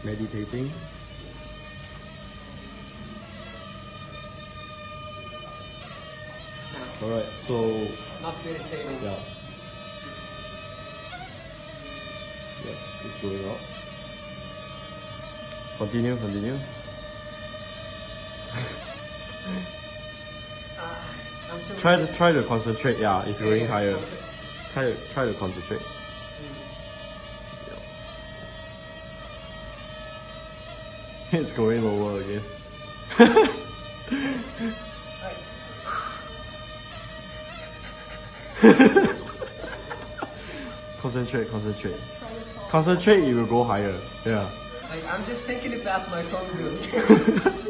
meditating. Alright, so Not meditating. yeah. Yes, it's going up. Continue. I'm so Try to concentrate. Yeah, it's going higher. Try to concentrate. Yeah. It's going lower again. Concentrate. Concentrate, you will go higher. Yeah. Like, I'm just thinking about my phone bills.